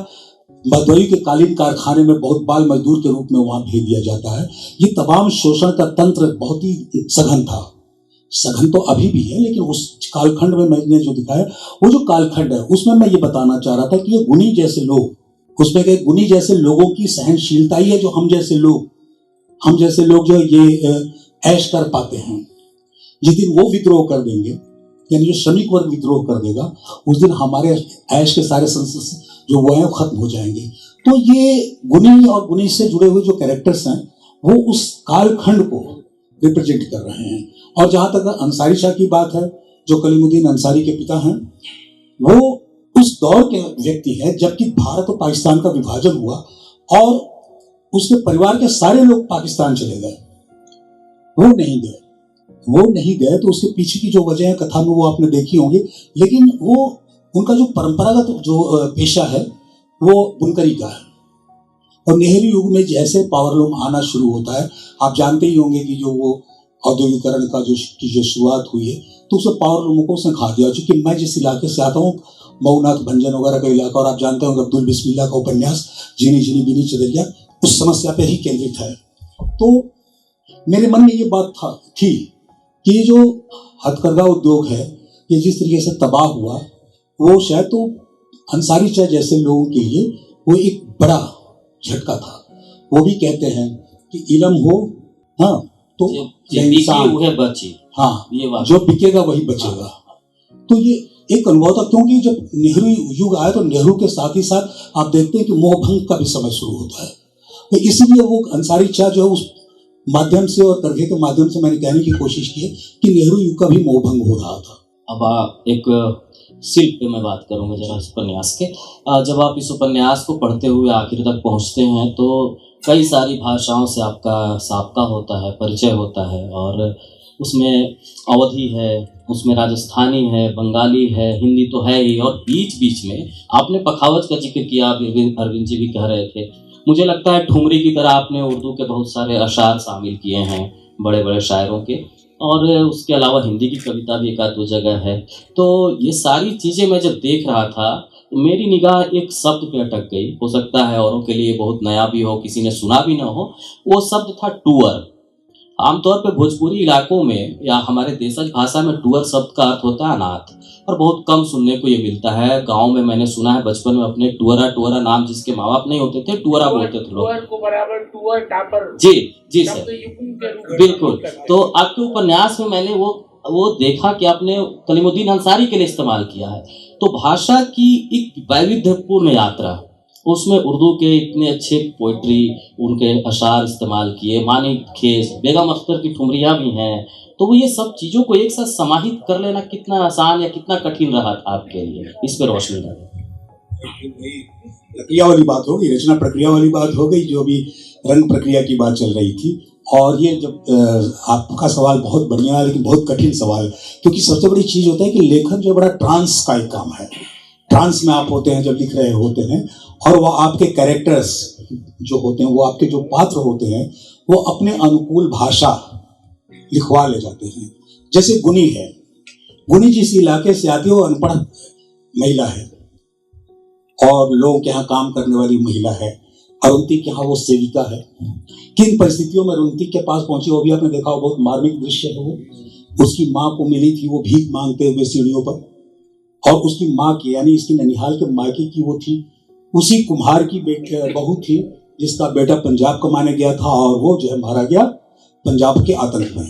Speaker 3: मदोई के कालीन कारखाने में बहुत बाल मजदूर के रूप में वहां भेज दिया जाता है। ये तमाम शोषण का तंत्र बहुत ही सघन था। सघन तो अभी भी है, लेकिन उस कालखंड में मैंने जो दिखाया, वो जो कालखंड है उसमें मैं ये बताना चाह रहा था कि ये गुनी जैसे लोग, उसमें के गुनी जैसे लोगों की सहनशीलता ही है जो हम जैसे लोग जो ये ऐश कर पाते हैं। जिस दिन वो विद्रोह कर देंगे, यानी जो श्रमिक वर्ग विद्रोह कर देगा, उस दिन हमारे ऐश के सारे जो वो हैं खत्म हो जाएंगे। तो ये गुनी और गुनी से जुड़े हुए जो कैरेक्टर्स हैं वो उस कालखंड को रिप्रेजेंट कर रहे हैं। और जहाँ तक अंसारी शाह की बात है, जो कलीमुद्दीन अंसारी के पिता हैं, वो उस दौर के व्यक्ति हैं जबकि भारत और पाकिस्तान का विभाजन हुआ और उसके परिवार के सारे लोग पाकिस्तान चले गए। वो नहीं गए तो उसके पीछे की जो वजह है कथा में वो आपने देखी होंगी, लेकिन वो उनका जो परंपरागत जो पेशा है वो बुनकरी का है। और नेहरू युग में जैसे पावरलूम आना शुरू होता है, आप जानते ही होंगे कि जो वो औद्योगिकरण का जो शुरुआत हुई है, तो उसे पावरलूम को उसने खा दिया। चूंकि मैं जिस इलाके से आता हूँ, मऊनाथ भंजन वगैरह का इलाका, और आप जानते होंगे अब्दुल बिस्मिल्लाह का उपन्यास जीनी जीनी बीनी चदरिया उस समस्या पे ही केंद्रित है। तो मेरे मन में ये बात थी कि ये जो हथकरघा उद्योग है, ये जिस तरीके से तबाह हुआ, वो शायद तो अंसारी शाह जैसे लोगों के लिए वो एक बड़ा झटका था। वो भी कहते हैं कि इल्म हो, हाँ, तो इंसान
Speaker 4: बची,
Speaker 3: हाँ,
Speaker 4: ये बात
Speaker 3: जो बिकेगा वही बचेगा। तो ये एक अनुभव था, क्योंकि जब नेहरू युग आया तो नेहरू के साथ ही साथ आप देखते हैं कि मोहभंग का भी समय शुरू होता है। तो इसीलिए वो अंसारी शाह जो है उस माध्यम से और करघे के माध्यम से मैंने कहने की कोशिश की है कि नेहरू युग का भी मोहभंग हो रहा था।
Speaker 4: अब एक शिल्प पे मैं बात करूंगा जरा इस उपन्यास के। जब आप इस उपन्यास को पढ़ते हुए आखिर तक पहुंचते हैं तो कई सारी भाषाओं से आपका साबका होता है, परिचय होता है, और उसमें अवधी है, उसमें राजस्थानी है, बंगाली है, हिंदी तो है ही, और बीच बीच में आपने पखावज का जिक्र किया, अरविंद जी भी कह रहे थे। मुझे लगता है ठुमरी की तरह आपने उर्दू के बहुत सारे अशार शामिल किए हैं बड़े बड़े शायरों के, और उसके अलावा हिंदी की कविता भी एक आध दो जगह है। तो ये सारी चीज़ें मैं जब देख रहा था तो मेरी निगाह एक शब्द पे अटक गई। हो सकता है औरों के लिए बहुत नया भी हो, किसी ने सुना भी ना हो। वो शब्द था टूअर। आमतौर पे भोजपुरी इलाकों में या हमारे देशज भाषा में टूअर शब्द का अर्थ होता है अनाथ, और बहुत कम सुनने को ये मिलता है। गांव में मैंने सुना है बचपन में अपने टूअरा टूअरा नाम जिसके माँ बाप नहीं होते थे टूअरा बोलते थे लोग।
Speaker 5: टूअर को बराबर टूअर टापर
Speaker 4: जी जी सर,
Speaker 5: शब्द युग्म के रूप में
Speaker 4: बिल्कुल।
Speaker 5: प्रयोग करते
Speaker 4: तो
Speaker 5: हैं।
Speaker 4: आपके उपन्यास में मैंने वो देखा कि आपने कलीमुद्दीन अंसारी के लिए इस्तेमाल किया है। तो भाषा की एक वैविध्यपूर्ण यात्रा, उसमें उर्दू के इतने अच्छे पोइट्री, उनके अशार इस्तेमाल किए, मानिक खेस, बेगम अख्तर की ठुमरियाँ भी हैं। तो वो ये सब चीज़ों को एक साथ समाहित कर लेना कितना आसान या कितना कठिन रहा था आपके लिए, इस पर रोशनी डालें।
Speaker 3: प्रक्रिया वाली बात हो गई, रचना प्रक्रिया वाली बात हो गई, जो अभी रंग प्रक्रिया की बात चल रही थी। और ये जब आपका सवाल बहुत बढ़िया है, लेकिन बहुत कठिन सवाल, क्योंकि सबसे बड़ी चीज़ होता है कि लेखन जो बड़ा ट्रांस का एक काम है। ट्रांस में आप होते हैं जब लिख रहे होते हैं, और वो आपके कैरेक्टर्स जो होते हैं, वो आपके जो पात्र होते हैं, वो अपने अनुकूल भाषा लिखवा ले जाते हैं। जैसे गुनी है, गुनी जिस इलाके से आती है वो अनपढ़ महिला है और लोगों के यहाँ काम करने वाली महिला है। अरुंती के यहाँ वो सेविका है। किन परिस्थितियों में अरुंती के पास पहुंची वो भी आपने देखा हो, बहुत मार्मिक दृश्य है वो। उसकी माँ को मिली थी वो भीख मांगते हुए सीढ़ियों पर, और उसकी माँ की यानी इसकी ननिहाल के मायके की वो थी, उसी कुम्हार की बहू थी जिसका बेटा पंजाब कमाने गया था और वो जो है मारा गया पंजाब के आतंक में।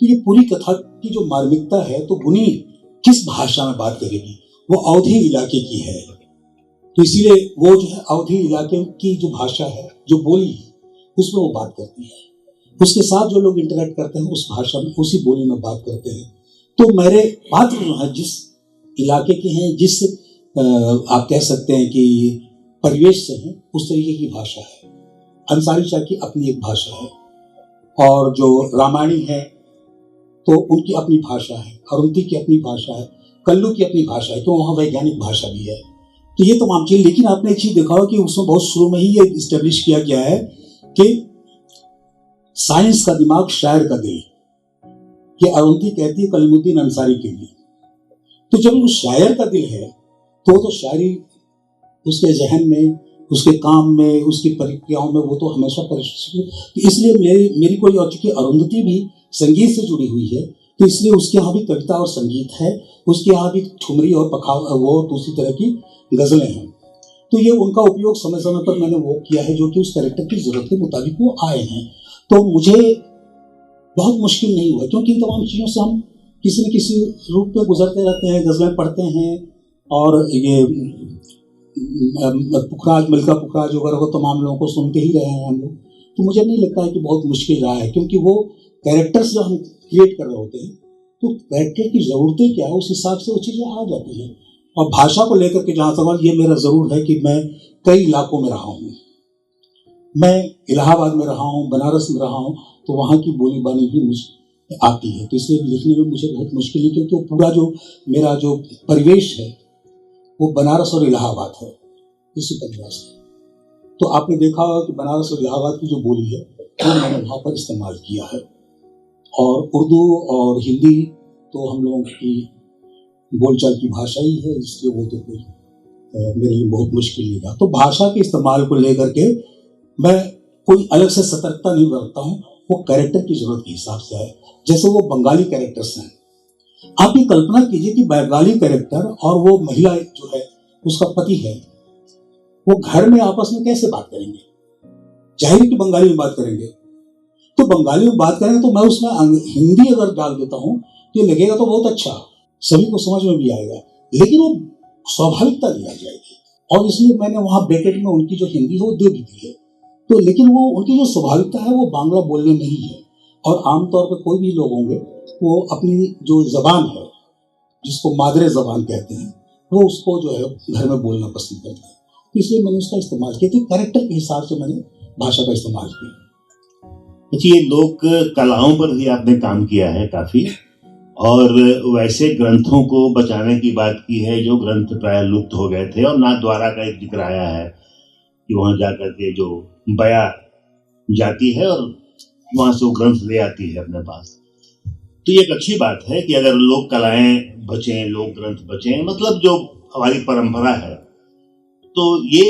Speaker 3: तो ये पूरी कथा की जो मार्मिकता है, तो गुनी किस भाषा में बात करेगी, वो अवधी इलाके की है। तो इसीलिए वो जो है अवधी इलाके की जो भाषा है, जो बोली है, उसमें वो बात करती है। उसके साथ जो लोग इंटरेक्ट करते हैं उस भाषा में, उसी बोली में बात करते हैं। तो मेरे पात्र जो है जिस इलाके के हैं, जिस आप कह सकते हैं कि परिवेश से हैं, उस तरीके की भाषा है। अंसारी शाह की अपनी एक भाषा है, और जो रामायणी है तो उनकी अपनी भाषा है, अरुंती की अपनी भाषा है, कल्लू की अपनी भाषा है, तो वहाँ वैज्ञानिक भाषा भी है। तो ये तमाम चीज़, लेकिन आपने एक चीज़ देखा हो कि उसमें बहुत शुरू में ही ये इस्टेब्लिश किया गया है कि साइंस का दिमाग शायर का दिल, ये अरुंती कहती है कलीमुद्दीन अंसारी के लिए। तो जब वो शायर का दिल है तो शायरी उसके जहन में, उसके काम में, उसकी प्रक्रियाओं में वो तो हमेशा परिष्कृत। तो इसलिए मेरी कोई, और चूंकि अरुंधति भी संगीत से जुड़ी हुई है, तो इसलिए उसके यहाँ भी कविता और संगीत है, उसके यहाँ भी ठुमरी और वो दूसरी तरह की गजलें हैं। तो ये उनका उपयोग समय समय पर मैंने वो किया है जो कि उस कैरेक्टर की जरूरत के मुताबिक वो आए हैं। तो मुझे बहुत मुश्किल नहीं हुआ, क्योंकि इन तमाम चीज़ों से हम किसी न किसी रूप में गुजरते रहते हैं, गजलें पढ़ते हैं, और ये पुखराज, मलिका पुखराज वगैरह को तमाम लोगों को सुनते ही रहे हैं हम लोग। तो मुझे नहीं लगता है कि बहुत मुश्किल रहा है, क्योंकि वो कैरेक्टर्स जो हम क्रिएट कर रहे होते हैं, तो कैरेक्टर की ज़रूरतें क्या है उस हिसाब से वो चीज़ें आ जाती हैं। और भाषा को लेकर के जहाँ सवाल, ये मेरा ज़रूर है कि मैं कई इलाकों में रहा हूँ। मैं इलाहाबाद में रहा हूँ, बनारस में रहा हूँ, तो वहाँ की बोली बानी भी मुझे आती है। तो इसलिए लिखने में मुझे बहुत मुश्किल है, क्योंकि वो पूरा जो मेरा जो परिवेश है वो बनारस और इलाहाबाद है, इसी परिवेश है। तो आपने देखा होगा कि बनारस और इलाहाबाद की जो बोली है वो मैंने वहाँ पर इस्तेमाल किया है। और उर्दू और हिंदी तो हम लोगों की बोलचाल की भाषा ही है, इसलिए वो तो कोई मेरे लिए बहुत मुश्किल नहीं था। तो भाषा के इस्तेमाल को लेकर के मैं कोई अलग से सतर्कता नहीं बरतता हूँ, वो कैरेक्टर की जरूरत के हिसाब से है। जैसे वो बंगाली कैरेक्टर्स हैं, आप ये कल्पना कीजिए कि बंगाली कैरेक्टर और वो महिला जो है उसका पति है, वो घर में आपस में कैसे बात करेंगे? जाहिर है कि बंगाली में बात करेंगे। तो बंगाली में बात करेंगे तो मैं उसमें हिंदी अगर डाल देता हूँ तो ये लगेगा तो बहुत अच्छा, सभी को समझ में भी आएगा, लेकिन वो स्वाभाविकता नहीं आ जाएगी। और इसलिए मैंने वहाँ ब्रैकेट में उनकी जो हिंदी है वो दे दी है। तो लेकिन वो उनकी जो स्वाभाविकता है वो बांग्ला बोलने में ही है। और आमतौर पर कोई भी लोग होंगे वो अपनी जो जबान है, जिसको मादरे जबान कहते हैं, वो उसको जो है घर में बोलना पसंद करते हैं। इसलिए मैंने उसका इस्तेमाल किया कि कैरेक्टर के हिसाब से मैंने भाषा का इस्तेमाल किया।
Speaker 2: देखिए, लोक कलाओं पर भी आपने काम किया है काफी, और वैसे ग्रंथों को बचाने की बात की है जो ग्रंथ प्राय लुप्त हो गए थे, और नाथ द्वारा का एक जिक्र आया है कि वहाँ जाकर के जो बया जाती है और वहाँ से वो ग्रंथ ले आती है अपने पास। तो ये एक अच्छी बात है कि अगर लोक कलाएं बचें, लोक ग्रंथ बचें, मतलब जो हमारी परंपरा है, तो ये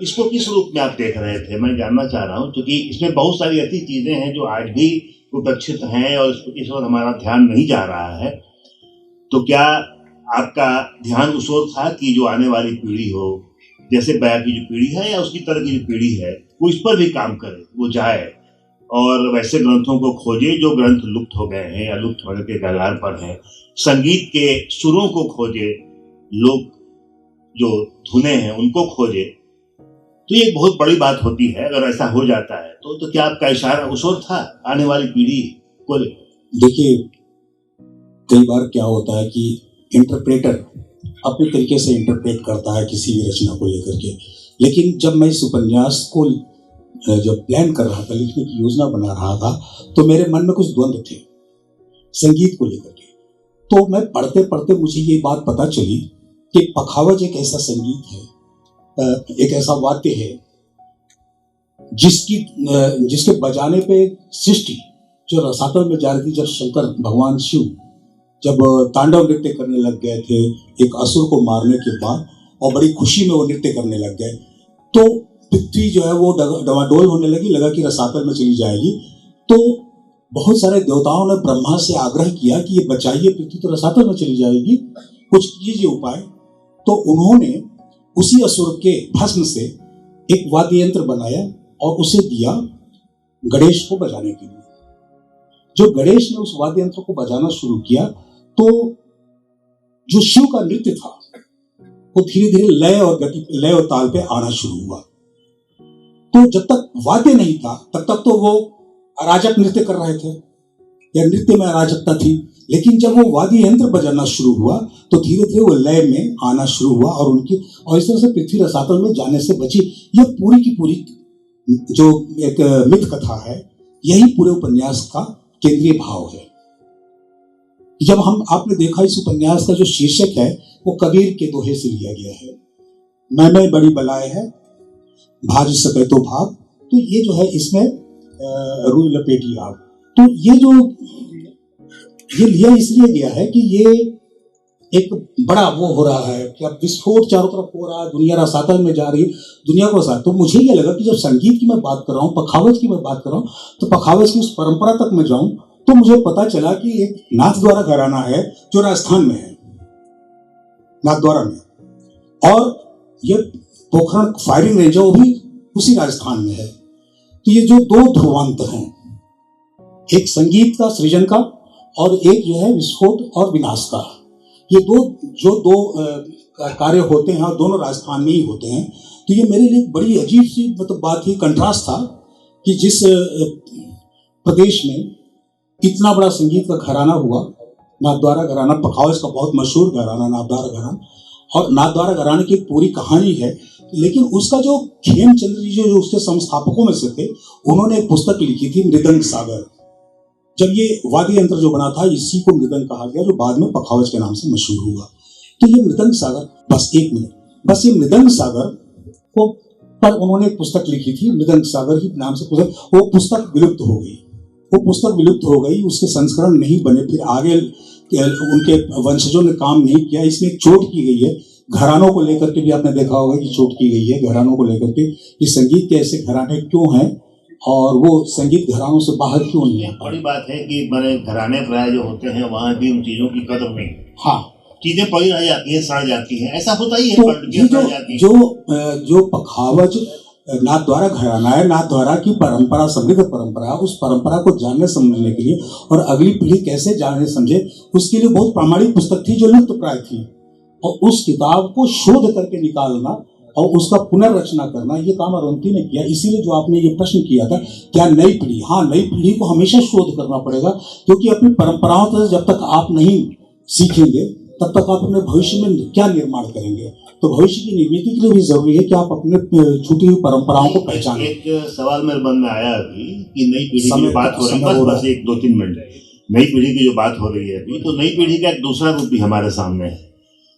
Speaker 2: इसको किस रूप में आप देख रहे थे, मैं जानना चाह रहा हूँ, क्योंकि इसमें बहुत सारी ऐसी चीजें हैं जो आज भी उपेक्षित हैं और इस वक्त हमारा ध्यान नहीं जा रहा है। तो क्या आपका ध्यान उस ओर था कि जो आने वाली पीढ़ी हो, जैसे बया की जो पीढ़ी है या उसकी तरह की जो पीढ़ी है, वो इस पर भी काम करे, वो जाए और वैसे ग्रंथों को खोजे जो ग्रंथ लुप्त हो गए हैं या लुप्त होने के कगार पर हैं, संगीत के सुरों को खोजे, लोग जो धुनें हैं उनको खोजे, तो ये बहुत बड़ी बात होती है अगर ऐसा हो जाता है तो क्या आपका इशारा उस ओर था आने वाली पीढ़ी को?
Speaker 3: देखिए, कई बार क्या होता है कि इंटरप्रेटर अपने तरीके से इंटरप्रेट करता है किसी भी रचना को लेकर के, लेकिन जब मैं इस उपन्यास को जब प्लान कर रहा था, लिखने की योजना बना रहा था, तो मेरे मन में कुछ द्वंद्व थे संगीत को लेकर के। तो मैं पढ़ते पढ़ते मुझे ये बात पता चली कि पखावज एक ऐसा संगीत है, एक ऐसा वाद्य है जिसके बजाने पे सृष्टि जो रसातल में जा रही थी, जब शंकर भगवान शिव जब तांडव नृत्य करने लग गए थे एक असुर को मारने के बाद, और बड़ी खुशी में वो नृत्य करने लग गए, तो पृथ्वी जो है वो डवाडोल होने लगी, लगा कि रसातल में चली जाएगी। तो बहुत सारे देवताओं ने ब्रह्मा से आग्रह किया कि ये बचाइए, पृथ्वी तो रसातल में चली जाएगी, कुछ कीजिए उपाय। तो उन्होंने उसी असुर के भस्म से एक वाद्य यंत्र बनाया और उसे दिया गणेश को बजाने के लिए। जो गणेश ने उस वाद्य यंत्र को बजाना शुरू किया तो जो शिव का नृत्य था वो धीरे धीरे लय और ताल पे आना शुरू हुआ। तो जब तक वाद्य नहीं था तब तक तो वो अराजक नृत्य कर रहे थे या नृत्य में अराजकता थी, लेकिन जब वो वाद्य यंत्र बजाना शुरू हुआ तो धीरे धीरे वो लय में आना शुरू हुआ और इस तरह से पृथ्वी रसातल में जाने से बची। यह पूरी की पूरी जो एक मिथ कथा है, यही पूरे उपन्यास का केंद्रीय भाव है। जब आपने देखा इस उपन्यास का जो शीर्षक है वो कबीर के दोहे से लिया गया है, मैं बड़ी बलाए है भाज सके तो भाग। तो ये जो है इसमें रुई लपेटी आग, तो ये लिया इसलिए गया है कि ये एक बड़ा वो हो रहा है कि अब विस्फोट चारों तरफ हो रहा है, दुनिया रसातल में जा रही है, दुनिया को साथ। तो मुझे ये लगा कि जब संगीत की मैं बात कर रहा हूँ, पखावज की मैं बात कर रहा हूँ, तो पखावज की उस परंपरा तक मैं जाऊं तो मुझे पता चला कि एक नाथद्वारा घराना है जो राजस्थान में है, नाथद्वारा में, और ये पोखरण फायरिंग रेंज है वो भी उसी राजस्थान में है। तो ये जो दो ध्रुवांत हैं, एक संगीत का सृजन का और एक जो है विस्फोट और विनाश का, ये दो कार्य होते हैं और दोनों राजस्थान में ही होते हैं। तो ये मेरे लिए बड़ी अजीब सी बात थी, कंट्रास्ट था कि जिस प्रदेश में इतना बड़ा संगीत का घराना हुआ, नाथद्वारा घराना, पखावज का बहुत मशहूर घराना नाथद्वारा घराना, और नाथद्वारा घराने की पूरी कहानी है, लेकिन उसका जो खेमचंद्र जी जो उसके संस्थापकों में से थे, उन्होंने एक पुस्तक लिखी थी मृदंग सागर। जब ये वाद्य यंत्र जो बना था इसी को मृदंग कहा गया, जो बाद में पखावज के नाम से मशहूर हुआ। तो ये मृदंग सागर, बस एक मिनट, बस ये मृदंग सागर को पर उन्होंने एक पुस्तक लिखी थी, मृदंग सागर ही नाम से पुस्तक, वो पुस्तक विलुप्त हो गई, उसके संस्करण नहीं बने, फिर आगे उनके वंशजों ने काम नहीं किया। इसमें एक चोट की गई है घरानों को लेकर के, भी आपने देखा होगा कि चोट की गई है घरानों को लेकर के, कि संगीत के ऐसे घराने क्यों हैं और वो संगीत घरानों से बाहर क्यों नहीं है।
Speaker 2: बड़ी बात है कि बड़े घराने प्राय जो होते हैं वहाँ भी उन चीजों की कदर नहीं,
Speaker 3: हाँ,
Speaker 2: चीजें पड़ी रह जाती है, सड़ जाती है, ऐसा होता ही है।
Speaker 3: तो जो पखावज नाथद्वारा घराना है, नाथद्वारा की परंपरा, समृद्ध परंपरा, उस परंपरा को जानने समझने के लिए और अगली पीढ़ी कैसे जाने समझे, उसके लिए बहुत प्रामाणिक पुस्तक थी जो लुप्त प्राय थी, और उस किताब को शोध करके निकालना और उसका पुनर्रचना करना, ये काम अरुंधति ने किया। इसीलिए जो आपने ये प्रश्न किया था, क्या नई पीढ़ी, हाँ, नई पीढ़ी को हमेशा शोध करना पड़ेगा, क्योंकि अपनी परंपराओं से जब तक आप नहीं सीखेंगे तब तक आप अपने भविष्य में क्या निर्माण करेंगे। तो भविष्य की निर्मिति के लिए भी जरूरी है कि आप अपने छूटी हुई परंपराओं को पहचानें।
Speaker 2: एक सवाल मेरे मन में आया अभी कि नई पीढ़ी की बात हो रही है, बस एक 2-3 मिनट, नई पीढ़ी की जो बात हो रही है अभी, तो नई पीढ़ी का एक दूसरा रूप भी हमारे सामने है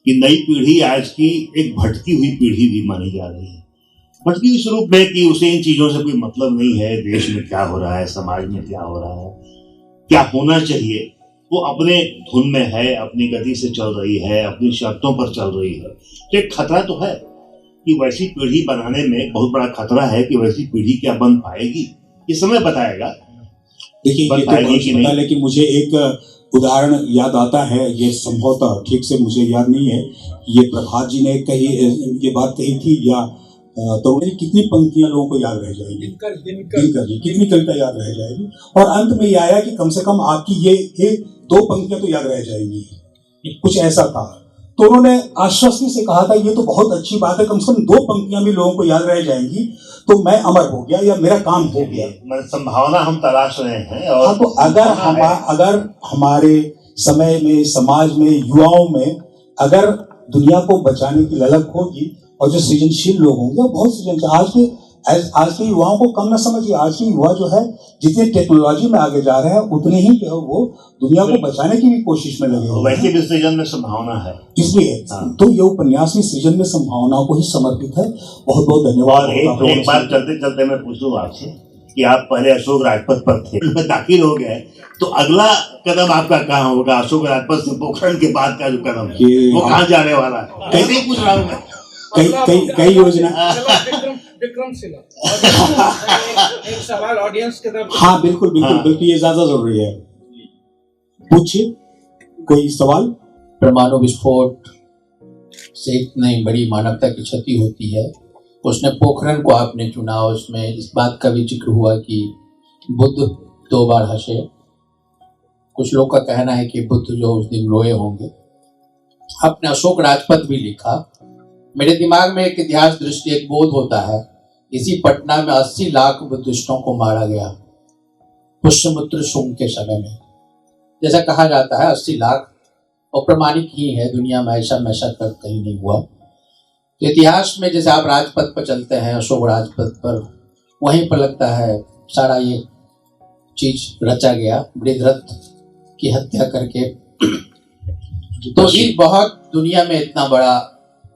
Speaker 2: कि नई पीढ़ी आज की एक भटकी हुई पीढ़ी भी मानी जा रही है। भटकी इस रूप में कि उसे इन चीजों से कोई मतलब नहीं है, देश में क्या हो रहा है, समाज में क्या हो रहा है, क्या होना चाहिए, वो अपने धुन में है, अपनी गति से चल रही है, अपनी शर्तों पर चल रही है। तो एक खतरा तो है, कि वैसी पीढ़ी बनाने में एक बहुत बड़ा खतरा है कि वैसी पीढ़ी क्या बन पाएगी, ये समय बताएगा।
Speaker 3: देखिए, ये तो बहुत है, लेकिन मुझे एक उदाहरण याद आता है, ये संभवतः ठीक से मुझे याद नहीं है, ये प्रभात जी ने कही ये बात कही थी, या तो मेरी कितनी पंक्तियां लोगों को याद रह जाएगी, दिनकर जी कितनी कविता याद रह जाएगी, और अंत में ये आया कि कम से कम आपकी ये 2 पंक्तियां तो याद रह जाएंगी, कुछ ऐसा था। तो उन्होंने आश्वस्ति से कहा था, ये तो बहुत अच्छी बात है, कम से कम 2 पंक्तियां भी लोगों को याद रह जाएंगी तो मैं अमर हो गया या मेरा काम हो गया।
Speaker 2: संभावना हम तलाश रहे हैं। और
Speaker 3: हाँ, तो अगर हमारे समय में, समाज में, युवाओं में अगर दुनिया को बचाने की ललक होगी और जो सृजनशील लोग होंगे, वो बहुत सृजनशील, आज के युवाओं को कम ना समझिए, आज के युवा जो है जितने टेक्नोलॉजी में आगे जा रहे हैं उतने ही जो है वो दुनिया को बचाने की भी कोशिश में लगे हुए हैं।
Speaker 2: वैसे भी सृजन में संभावना है,
Speaker 3: इसलिए तो ये उपन्यास भी सृजन में संभावनाओं को ही समर्पित है। बहुत बहुत धन्यवाद।
Speaker 2: एक बार चलते चलते मैं पूछूं आपसे कि आप पहले अशोक राजपथ पर थे, में दाखिल हो गए, तो अगला कदम आपका कहाँ होगा? अशोक राजपथ से पोखरण के बाद का जो कदम है वो कहाँ जाने वाला है? कैसे पूछ रहा हूँ मैं,
Speaker 3: कई योजना।
Speaker 5: विक्रमशिला एक सवाल ऑडियंस के तरफ।
Speaker 3: हाँ बिल्कुल बिल्कुल बिल्कुल, ये ज्यादा जरूरी है। पूछिए कोई सवाल।
Speaker 6: परमाणु विस्फोट से इतनी बड़ी मानवता की क्षति होती है, उसने पोखरण को आपने चुना, उसमें इस बात का भी जिक्र हुआ कि बुद्ध 2 बार हंसे। कुछ लोग का कहना है कि बुद्ध जो उस दिन रोए होंगे। आपने अशोक राजपथ भी लिखा। मेरे दिमाग में एक इतिहास दृष्टि, एक बोध होता है, इसी पटना में 80 लाख बुद्धिस्टों को मारा गया पुष्यमित्र शुंग के समय में। जैसा कहा जाता है 80 लाख, और प्रमाणिक ही है, दुनिया में ऐसा तक कहीं नहीं हुआ। तो इतिहास में जैसे आप राजपथ पर चलते हैं, अशोक राजपथ पर, वहीं पर लगता है सारा ये चीज रचा गया, वृद्धरथ की हत्या करके। तो ये बहुत दुनिया में इतना बड़ा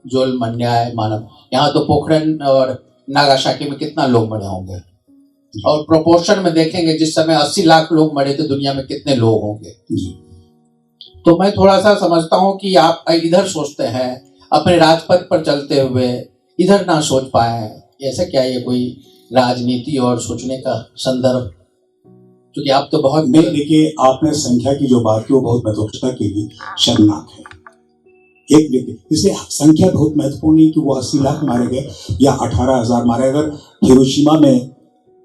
Speaker 6: जुल्म, अन्याय, मानव, यहाँ तो पोखरण और नागासाकी में कितना लोग मरे होंगे, और प्रोपोर्शन में देखेंगे जिस समय 80 लाख लोग मरे थे, दुनिया में कितने लोग होंगे। तो मैं थोड़ा सा समझता हूँ कि आप इधर सोचते हैं, अपने राजपथ पर चलते हुए इधर ना सोच पाए हैं। ऐसा क्या ये कोई राजनीति और सोचने का संदर्भ? क्योंकि आप तो बहुत
Speaker 3: नहीं, देखिए आपने संख्या की जो बात की वो बहुत महत्वपूर्ण के लिए शर्मनाक है। एक देखिए, इसलिए संख्या बहुत महत्वपूर्ण है कि वो 80 लाख मारे गए या 18,000 मारे। अगर हिरोशिमा में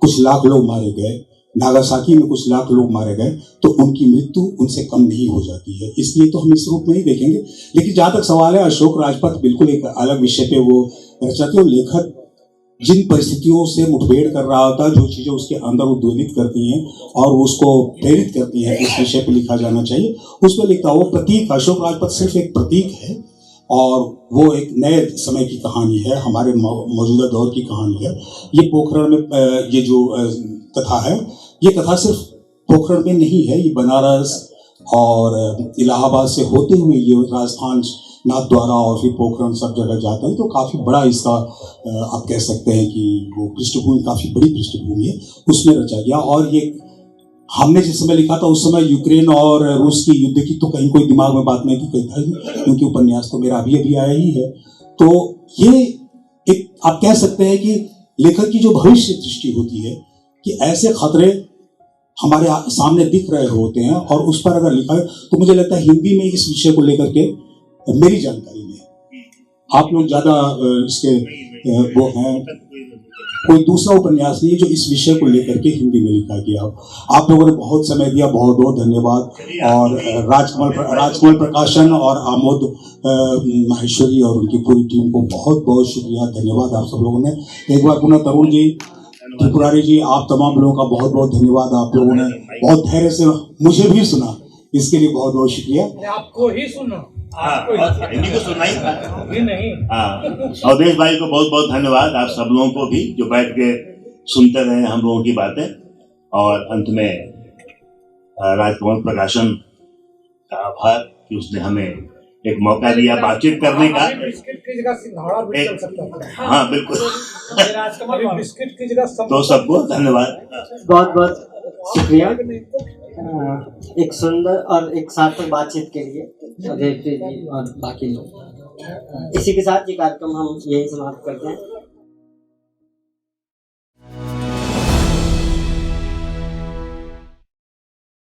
Speaker 3: कुछ लाख लोग मारे गए, नागासाकी में कुछ लाख लोग मारे गए, तो उनकी मृत्यु उनसे कम नहीं हो जाती है। इसलिए तो हम इस रूप में ही देखेंगे। लेकिन जहां तक सवाल है, अशोक राजपथ बिल्कुल एक अलग विषय पे वो रचते हो। लेखक जिन परिस्थितियों से मुठभेड़ कर रहा होता है, जो चीजें उसके अंदर उद्वेलित करती हैं और उसको प्रेरित करती हैं इस विषय पे लिखा जाना चाहिए, उस पर लिखता। वो प्रतीक, अशोक राजपथ सिर्फ एक प्रतीक है और वो एक नए समय की कहानी है, हमारे मौजूदा दौर की कहानी है। ये पोखरण में ये जो कथा है, ये कथा सिर्फ पोखरण में नहीं है, ये बनारस और इलाहाबाद से होते हुए ये राजस्थान, नाथद्वारा और फिर पोखरण सब जगह जाता है। तो काफ़ी बड़ा इसका आप कह सकते हैं कि वो पृष्ठभूमि काफ़ी बड़ी पृष्ठभूमि है, उसमें रचा गया। और ये हमने जिस समय लिखा था उस समय यूक्रेन और रूस की युद्ध की तो कहीं कोई दिमाग में बात नहीं थी, कही था, क्योंकि उपन्यास तो मेरा अभी आया ही है। तो ये एक आप कह सकते हैं कि लेखक की जो भविष्य दृष्टि होती है कि ऐसे खतरे हमारे सामने दिख रहे होते हैं और उस पर अगर लिखा है, तो मुझे लगता है हिंदी में इस विषय को लेकर के मेरी जानकारी में आप लोग ज्यादा इसके वो हैं, कोई दूसरा उपन्यास नहीं है जो इस विषय को लेकर के हिंदी में लिखा गया। आप लोगों ने बहुत समय दिया, बहुत बहुत धन्यवाद। और राजकमल प्रकाशन और आमोद माहेश्वरी और उनकी पूरी टीम को बहुत बहुत शुक्रिया, धन्यवाद आप सब लोगों ने। एक बार पुनः तरुण जी, त्रिपुरारी जी, आप तमाम लोगों का बहुत बहुत धन्यवाद। आप लोगों ने बहुत धैर्य से मुझे भी सुना, इसके लिए बहुत बहुत शुक्रिया।
Speaker 5: आपको ही सुना,
Speaker 2: हिंदी को सुनना ही था।
Speaker 5: नहीं।
Speaker 2: अवधेश भाई को बहुत बहुत धन्यवाद, आप सब लोगों को भी जो बैठ के सुनते रहे हम लोगों की बातें। और अंत में राजकमल प्रकाशन का आभार कि उसने हमें एक मौका दिया बातचीत करने का।
Speaker 5: बिस्किट की जगह सिंघाड़ा भी चल सकता है।
Speaker 2: हाँ बिल्कुल,
Speaker 5: बिस्किट की जगह।
Speaker 2: तो सबको धन्यवाद,
Speaker 1: बहुत बहुत शुक्रिया एक सुंदर और एक सार्थक बातचीत के लिए अजय जी और बाकी लोग। इसी के साथ ये कार्यक्रम हम यही समाप्त करते हैं।